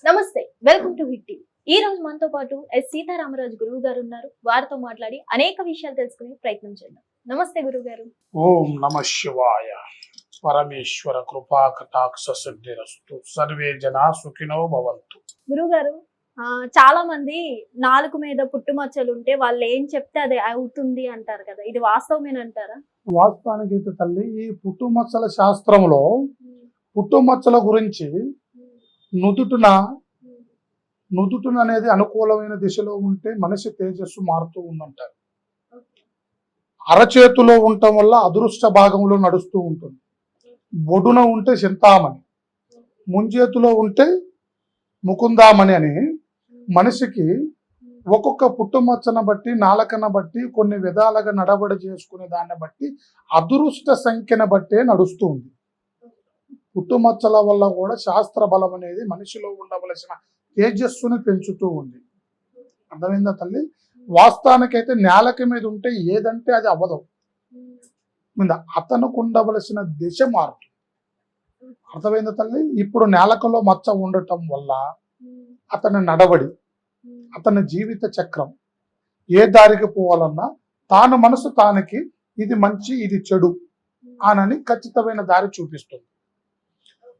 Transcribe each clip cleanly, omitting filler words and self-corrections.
నమస్తే, welcome to hit TV. ఈ రోజు మనతో పాటు సీతారామరాజు గురువు గారు ఉన్నారు. వారితో మాట్లాడి అనేక విషయాలు తెలుసుకునే ప్రయత్నం చేద్దాం. నమస్తే గురువు గారు. ఓం నమ శివాయ. పరమేశ్వర కృపా కటాక్ష సిద్ధిరస్తు. సర్వే జనా సుఖినో భవంతు. గురువు గారు, చాలా మంది నాలుగు మీద పుట్టుమచ్చలు ఉంటే వాళ్ళు ఏం చెప్తే అది అవుతుంది అంటారు కదా, ఇది వాస్తవమేనంటారా? వాస్తవానికి అయితే తల్లి, ఈ పుట్టుమచ్చల శాస్త్రంలో పుట్టుమచ్చల గురించి నుదుటున అనేది అనుకూలమైన దిశలో ఉంటే మనిషి తేజస్సు మారుతూ ఉందంటారు. అరచేతిలో ఉండటం వల్ల అదృష్ట భాగంలో నడుస్తూ ఉంటుంది. బొడున ఉంటే చింతామణి, ముంజేతిలో ఉంటే ముకుందామణి అని మనిషికి ఒక్కొక్క పుట్టుమచ్చను బట్టి, నాలకన బట్టి, కొన్ని విధాలుగా నడబడి చేసుకునే దాన్ని బట్టి అదృష్ట సంఖ్యను బట్టే నడుస్తూ ఉంది. పుట్టుమచ్చల వల్ల కూడా శాస్త్ర బలం అనేది మనిషిలో ఉండవలసిన తేజస్సును పెంచుతూ ఉంది. అర్థమైందా తల్లి? వాస్తవానికైతే నేలకి మీద ఉంటే ఏదంటే అది అవ్వదు. అతనికి ఉండవలసిన దిశ మారుతుంది. అర్థమైందా తల్లి? ఇప్పుడు నేలకలో మచ్చ ఉండటం వల్ల అతని నడవడి, అతని జీవిత చక్రం ఏ దారికి పోవాలన్నా తాను మనసు తానికి ఇది మంచి ఇది చెడు అనని ఖచ్చితమైన దారి చూపిస్తుంది.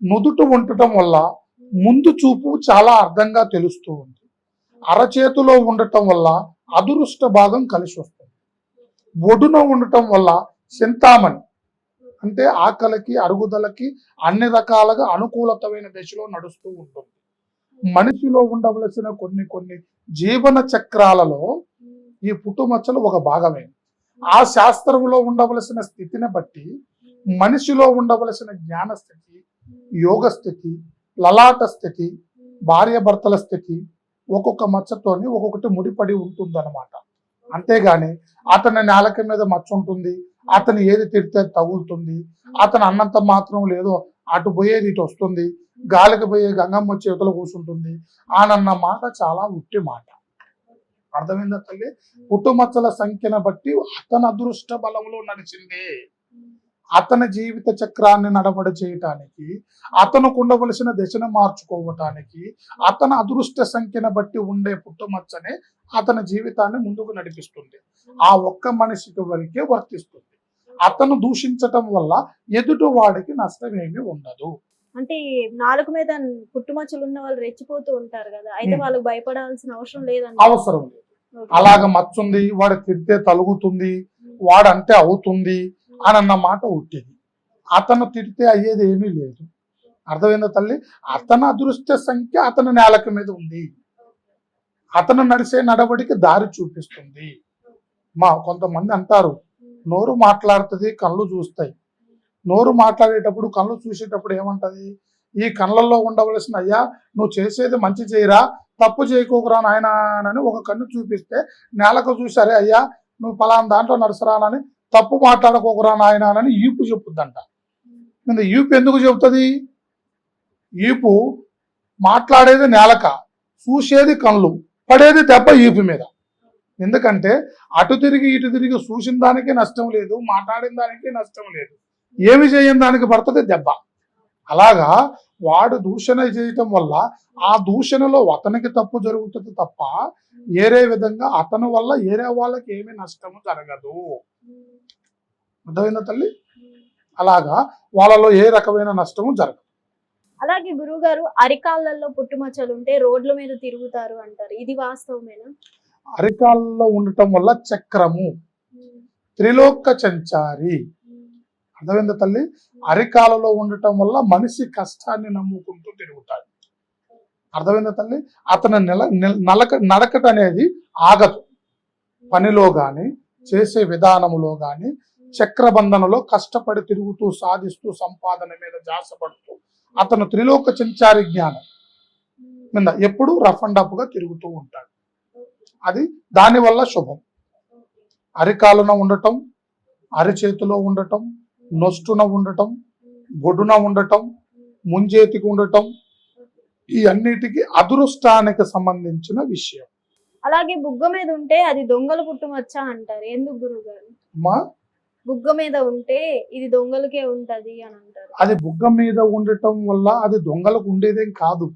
నుదుట ఉండటం వల్ల ముందు చూపు చాలా అర్థంగా తెలుస్తూ ఉంది. అరచేతిలో ఉండటం వల్ల అదృష్ట భాగం కలిసి వస్తుంది. బొడున ఉండటం వల్ల చింతామణి అంటే ఆకలికి, అరుగుదలకి అన్ని రకాలుగా అనుకూలతమైన దిశలో నడుస్తూ ఉంటుంది. మనిషిలో ఉండవలసిన కొన్ని జీవన చక్రాలలో ఈ పుట్టుమచ్చలు ఒక భాగమే. ఆ శాస్త్రంలో ఉండవలసిన స్థితిని బట్టి మనిషిలో ఉండవలసిన జ్ఞాన స్థితి, యోగ స్థితి, లలాట స్థితి, భార్య భర్తల స్థితి ఒక్కొక్క మచ్చతోని ఒక్కొక్కటి ముడిపడి ఉంటుందన్నమాట. అంతేగాని అతని నేలకి మీద మచ్చ ఉంటుంది, అతను ఏది తిడితే తగులుతుంది, అతను అన్నంత మాత్రం లేదో అటు పోయేది ఇటు వస్తుంది, గాలికి పోయే గంగమ్మ చేతులు కూర్చుంటుంది ఆనన్న మాట చాలా ఉట్టి మాట. అర్థమైందా తల్లి? పుట్టుమచ్చల సంఖ్యను బట్టి అతని అదృష్ట బలంలో నడిచింది. అతని జీవిత చక్రాన్ని నడబడి చేయటానికి, అతనికి ఉండవలసిన దిశను మార్చుకోవటానికి, అతని అదృష్ట సంఖ్యను బట్టి ఉండే పుట్టుమచ్చనే అతని జీవితాన్ని ముందుకు నడిపిస్తుంది. ఆ ఒక్క మనిషికి వరకే వర్తిస్తుంది. అతను దూషించటం వల్ల ఎదుటి వాడికి నష్టమేమీ ఉండదు. అంటే నాలుగు మీద పుట్టుమచ్చలు ఉన్న వాళ్ళు రెచ్చిపోతూ ఉంటారు కదా, అయితే వాళ్ళకి భయపడాల్సిన అవసరం లేదండి. అవసరం లేదు. అలాగ మచ్చుంది, వాడు తిడితే తలుగుతుంది, వాడంటే అవుతుంది అనన్న మాట ఉట్టిది. అతను తిడితే అయ్యేది ఏమీ లేదు. అర్థమైందా తల్లి? అతని అదృష్ట సంఖ్య అతని నేలక మీద ఉంది. అతను నడిచే నడవడికి దారి చూపిస్తుంది. కొంతమంది అంటారు, నోరు మాట్లాడుతుంది, కళ్ళు చూస్తాయి. నోరు మాట్లాడేటప్పుడు, కళ్ళు చూసేటప్పుడు ఏమంటది? ఈ కళ్ళల్లో ఉండవలసిన అయ్యా నువ్వు చేసేది మంచి చేయరా, తప్పు చేయకోకురా నాయన అని ఒక కన్ను చూపిస్తే, నేలకు చూసారే అయ్యా నువ్వు పలానా దాంట్లో నడుసరానని, తప్పు మాట్లాడుకోకురా నాయన అని ఈపు చెప్పుద్దంట. ఈపు ఎందుకు చెబుతుంది? ఈపు మాట్లాడేది నేలక, చూసేది కళ్ళు, పడేది దెబ్బ ఈపు మీద. ఎందుకంటే అటు తిరిగి ఇటు తిరిగి చూసిన దానికి నష్టం లేదు, మాట్లాడిన దానికి నష్టం లేదు, ఏమి చేయని దానికి పడుతుంది దెబ్బ. అలాగా వాడు దూషణ చేయటం వల్ల ఆ దూషణలో అతనికి తప్పు జరుగుతుంది తప్ప ఏరే విధంగా అతని వల్ల ఏరే వాళ్ళకి ఏమీ నష్టము జరగదు. అర్థమైందా తల్లి? అలాగా వాళ్ళలో ఏ రకమైన నష్టము జరగదు. అలాగే గురువు గారు, అరికాళ్ళల్లో పుట్టుమచ్చలు ఉంటే రోడ్ల మీద తిరుగుతారు అంటారు, ఇది వాస్తవమేనా? అరికాళ్ళలో ఉండటం వల్ల చక్రము, త్రిలోక సంచారి. అర్థమైందా తల్లి? అరికాలలో ఉండటం వల్ల మనిషి కష్టాన్ని నమ్ముకుంటూ తిరుగుతాడు. అర్థమైందా తల్లి? అతని నడకట అనేది ఆగదు. పనిలో గాని, చేసే విధానములో గాని, చక్రబంధనలో కష్టపడి తిరుగుతూ, సాధిస్తూ, సంపాదన మీద జాసపడుతూ అతను త్రిలోక సంచారి జ్ఞానం మీద ఎప్పుడు రఫ్ అండ్ అప్ గా తిరుగుతూ ఉంటాడు. అది దానివల్ల శుభం. అరికాలున ఉండటం, అరిచేతిలో ఉండటం, నొస్తున ఉండటం, బొడున ఉండటం, ముంజేతికి ఉండటం, ఈ అన్నిటికీ అదృష్టానికి సంబంధించిన విషయం. అలాగే బుగ్గ మీద ఉంటే అది దొంగలు పుట్టుమచ్చ అంటారు, ఎందుకు గురువు గారు? బుగ్గ మీద ఉంటే ఇది దొంగలకే ఉంటది అని అంటారు. అది బుగ్గ మీద ఉండటం వల్ల అది దొంగలకు ఉండేదేం కాదు.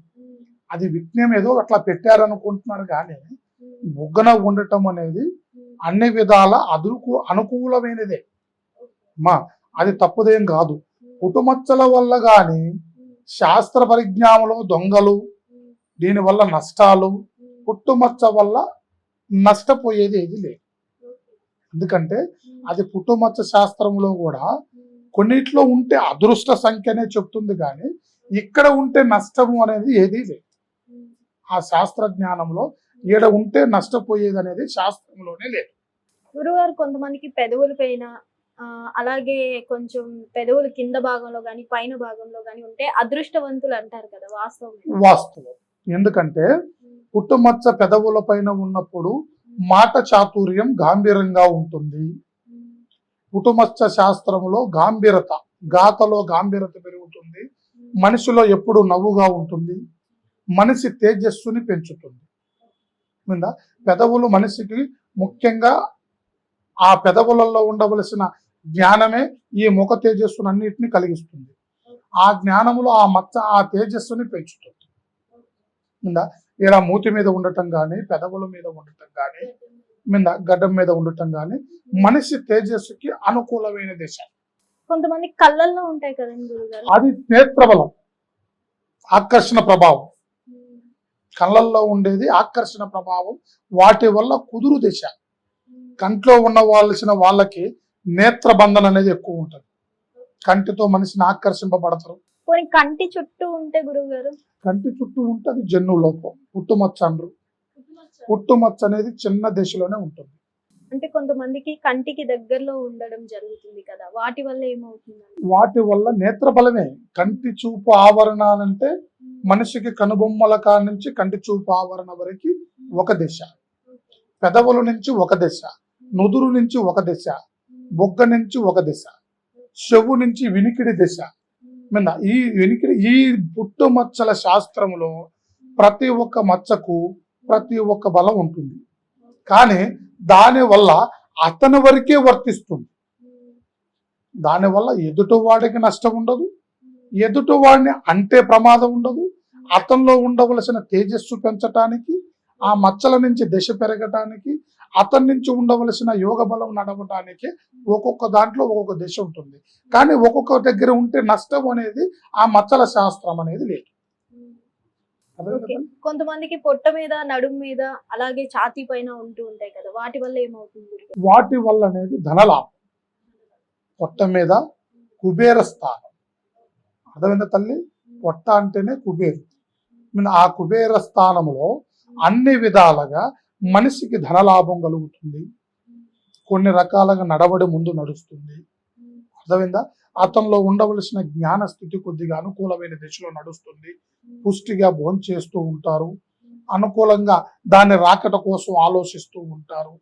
అది విఘ్నం ఏదో అట్లా పెట్టారనుకుంటున్నారు కానీ బుగ్గన ఉండటం అనేది అన్ని విధాల అనుకూలమైనదే మా అది తప్పుదేం కాదు. పుట్టుమచ్చల వల్ల కానీ శాస్త్ర పరిజ్ఞానంలో దొంగలు, దీనివల్ల నష్టాలు, పుట్టుమచ్చ వల్ల నష్టపోయేది ఏది లేదు. ఎందుకంటే అది పుట్టుమచ్చ శాస్త్రంలో కూడా కొన్నిట్లో ఉంటే అదృష్ట సంఖ్యనే చెప్తుంది కానీ ఇక్కడ ఉంటే నష్టము అనేది ఏదీ లేదు. ఆ శాస్త్ర జ్ఞానంలో ఈడ ఉంటే నష్టపోయేది అనేది శాస్త్రంలోనే లేదు. గురుగారు కొంతమందికి పెదవుల పైన అలాగే కొంచెం పెదవులు కింద భాగంలో గాని పైన భాగంలో గాని ఉంటే అదృష్టవంతులు అంటారు కదా, వాస్తవం. ఎందుకంటే పుట్టుమచ్చ పెదవుల పైన ఉన్నప్పుడు మాట చాతుర్యం గాంభీరంగా ఉంటుంది. పుట్టుమచ్చ శాస్త్రంలో గాంభీరత, గాతలో గాంభీరత పెరుగుతుంది. మనిషిలో ఎప్పుడు నవ్వుగా ఉంటుంది. మనిషి తేజస్సుని పెంచుతుంది. పెదవులు మనిషికి ముఖ్యంగా ఆ పెదవులలో ఉండవలసిన జ్ఞానమే ఈ ముఖ తేజస్సును అన్నిటిని కలిగిస్తుంది. ఆ జ్ఞానములో ఆ మచ్చ ఆ తేజస్సుని పెంచుతుంది. ఇలా మూతి మీద ఉండటం కానీ, పెదవుల మీద ఉండటం కానీ, గడ్డం మీద ఉండటం కానీ మనిషి తేజస్సుకి అనుకూలమైన దిశ. కొంతమంది కళ్ళల్లో ఉంటాయి కదండి గురుగారు, అది నేత్రబలం, ఆకర్షణ ప్రభావం. కళ్ళల్లో ఉండేది ఆకర్షణ ప్రభావం. వాటి వల్ల కుదురు దిశ. కంట్లో ఉండవలసిన వాళ్ళకి నేత్రబంధన అనేది ఎక్కువ ఉంటుంది. కంటితో మనిషిని ఆకర్షింపబడతారు. కంటి చుట్టూ ఉంటే గురుగారు, కంటి చుట్టూ ఉంటే అది జన్ను లోపం, పుట్టుమచ్చ అంటారు. పుట్టుమచ్చ అనేది చిన్న దశలోనే ఉంటుంది. అంటే కొంతమందికి కంటికి దగ్గరలో ఉండడం జరుగుతుంది కదా, వాటి వల్ల ఏమవుతుంది? వాటి వల్ల నేత్రబలమే. కంటి చూపు ఆవరణాలంటే మనిషికి కనుబొమ్మల కాడ నుంచి కంటి చూపు ఆవరణ వరకు ఒక దిశ, పెదవుల నుంచి ఒక దిశ, నుదురు నుంచి ఒక దిశ, బొగ్గ నుంచి ఒక దిశ, చెవు నుంచి వినికిడి దిశ. ఈ పుట్టుమచ్చల శాస్త్రంలో ప్రతి ఒక్క మచ్చకు ప్రతి ఒక్క బలం ఉంటుంది. కానీ దానివల్ల అతని వరకే వర్తిస్తుంది. దానివల్ల ఎదుటివాడికి నష్టం ఉండదు, ఎదుటివాడిని అంటే ప్రమాదం ఉండదు. అతనిలో ఉండవలసిన తేజస్సు పెంచటానికి, ఆ మచ్చల నుంచి దశ పెరగటానికి, అతని నుంచి ఉండవలసిన యోగ బలం నడవటానికి ఒక్కొక్క దాంట్లో ఒక్కొక్క దశ ఉంటుంది. కానీ ఒక్కొక్క దగ్గర ఉంటే నష్టం అనేది ఆ మచ్చల శాస్త్రం అనేది లేదు. కొంతమందికి పొట్ట మీద, నడుము మీద, అలాగే ఛాతీ పైన ఉంటూ ఉంటాయి కదా, వాటి వల్ల ఏమవుతుంది? వాటి వల్ల అనేది ధనలాభం. పొట్ట మీద కుబేర స్థానం. అర్థమైందా తల్లి? పొట్ట అంటేనే కుబేరు. ఆ కుబేర స్థానంలో అన్ని విధాలుగా మనిషికి ధనలాభం కలుగుతుంది. కొన్ని రకాలుగా నడవడి ముందు నడుస్తుంది. అర్థమైందా? అతనిలో ఉండవలసిన జ్ఞాన స్థితి కొద్దిగా అనుకూలమైన దిశలో నడుస్తుంది. పుష్టిగా భోంచేస్తూ ఉంటారు. అనుకూలంగా దాని రాకట కోసం ఆలోచిస్తూ ఉంటారు.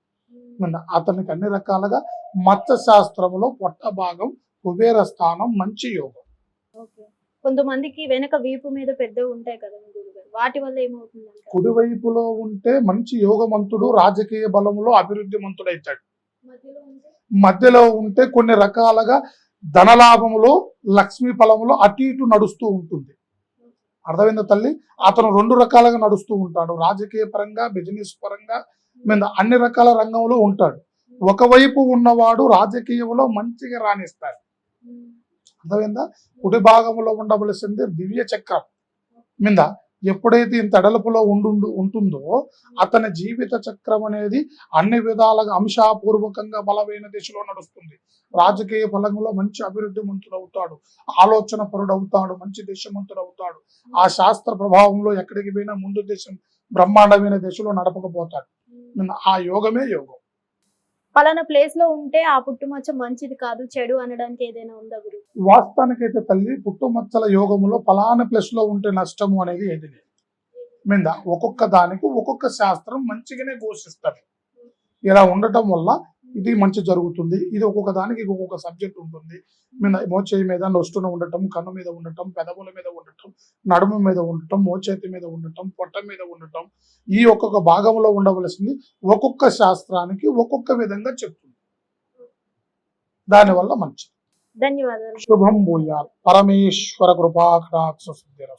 అతనికి అన్ని రకాలుగా మత్స్య శాస్త్రంలో పొట్ట భాగం కుబేర స్థానం మంచి యోగం. కొంతమందికి వెనక వీపు మీద పెద్ద ఉంటాయి కదా గురుగారు, వాటి వల్ల ఏమవుతుంది? కుడివైపులో ఉంటే మంచి యోగమంతుడు, రాజకీయ బలంలో అభివృద్ధి మంతుడైతాడు. మధ్యలో ఉంటే కొన్ని రకాలుగా ధనలాభంలో, లక్ష్మీ ఫలంలో అటు ఇటు నడుస్తూ ఉంటుంది. అర్థమైందా తల్లి? అతను రెండు రకాలుగా నడుస్తూ ఉంటాడు. రాజకీయ పరంగా, బిజినెస్ పరంగా, అన్ని రకాల రంగంలో ఉంటాడు. ఒకవైపు ఉన్నవాడు రాజకీయంలో మంచిగా రాణిస్తాడు. అర్థమైందా? కుడి భాగంలో ఉండవలసింది దివ్య చక్రం మీద ఎప్పుడైతే ఇంత అడలుపులో ఉంటుందో అతని జీవిత చక్రం అనేది అన్ని విధాలుగా అంశాపూర్వకంగా బలమైన దిశలో నడుస్తుంది. రాజకీయ ఫలంలో మంచి అభివృద్ధి మంతుడు అవుతాడు, ఆలోచన పరుడు అవుతాడు, మంచి దేశమంతుడు అవుతాడు. ఆ శాస్త్ర ప్రభావంలో ఎక్కడికి పోయినా ముందు దేశం బ్రహ్మాండమైన దిశలో నడపకపోతాడు. ఆ యోగమే యోగం. పలానా ప్లేస్ లో ఉంటే ఆ పుట్టుమచ్చ మంచిది కాదు, చెడు అనడానికి ఏదైనా ఉందా గురు? వాస్తవానికైతే తల్లి, పుట్టుమచ్చల యోగంలో పలానా ప్లేస్ లో ఉంటే నష్టము అనేది ఏది లేదు. ఒక్కొక్క దానికి ఒక్కొక్క శాస్త్రం మంచిగానే ఘోషిస్తారు. ఇలా ఉండటం వల్ల ఇది మంచి జరుగుతుంది, ఇది ఒక్కొక్క దానికి ఒక్కొక్క సబ్జెక్ట్ ఉంటుంది. మోచేయి మీద నొస్తున ఉండటం, కన్ను మీద ఉండటం, పెదవుల మీద ఉండటం, నడుము మీద ఉండటం, మోచేతి మీద ఉండటం, పొట్ట మీద ఉండటం, ఈ ఒక్కొక్క భాగంలో ఉండవలసింది ఒక్కొక్క శాస్త్రానికి ఒక్కొక్క విధంగా చెప్తుంది. దానివల్ల మంచి. ధన్యవాదాలు. శుభం భూయాత్. పరమేశ్వర కృపా కటాక్ష సిద్ధిరస్తు.